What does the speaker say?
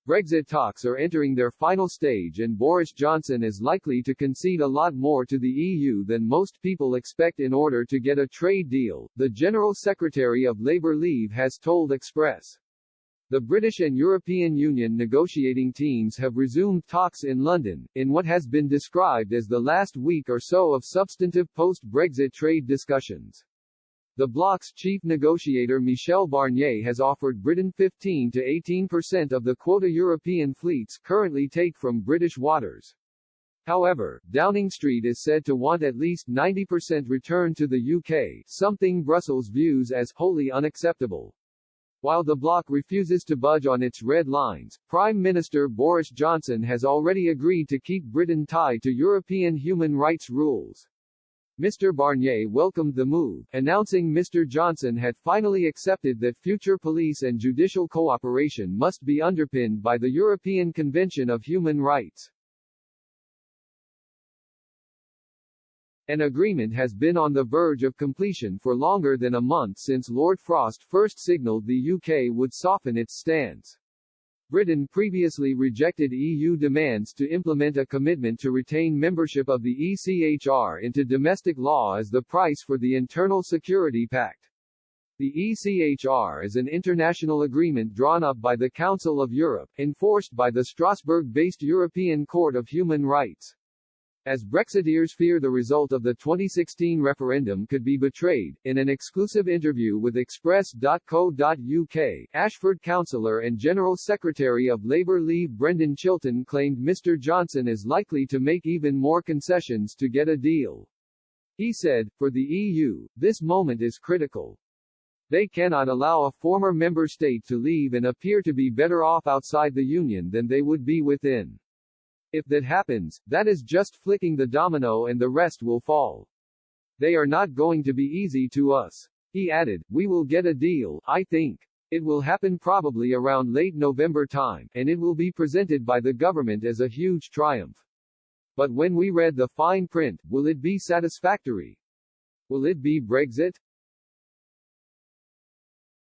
Brexit talks are entering their final stage and Boris Johnson is likely to concede a lot more to the EU than most people expect in order to get a trade deal, the General Secretary of Labour Leave has told Express. The British and European Union negotiating teams have resumed talks in London, in what has been described as the last week or so of substantive post-Brexit trade discussions. The bloc's chief negotiator Michel Barnier has offered Britain 15 to 18% of the quota European fleets currently take from British waters. However, Downing Street is said to want at least 90% return to the UK, something Brussels views as wholly unacceptable. While the bloc refuses to budge on its red lines, Prime Minister Boris Johnson has already agreed to keep Britain tied to European human rights rules. Mr. Barnier welcomed the move, announcing Mr. Johnson had finally accepted that future police and judicial cooperation must be underpinned by the European Convention of Human Rights. An agreement has been on the verge of completion for longer than a month since Lord Frost first signalled the UK would soften its stance. Britain previously rejected EU demands to implement a commitment to retain membership of the ECHR into domestic law as the price for the Internal Security Pact. The ECHR is an international agreement drawn up by the Council of Europe, enforced by the Strasbourg-based European Court of Human Rights. As Brexiteers fear the result of the 2016 referendum could be betrayed, in an exclusive interview with Express.co.uk, Ashford councillor and General Secretary of Labour Leave Brendan Chilton claimed Mr. Johnson is likely to make even more concessions to get a deal. He said, "For the EU, this moment is critical. They cannot allow a former member state to leave and appear to be better off outside the Union than they would be within. If that happens, that is just flicking the domino and the rest will fall. They are not going to be easy to us." He added, "We will get a deal, I think. It will happen probably around late November time, and it will be presented by the government as a huge triumph. But when we read the fine print, will it be satisfactory? Will it be Brexit?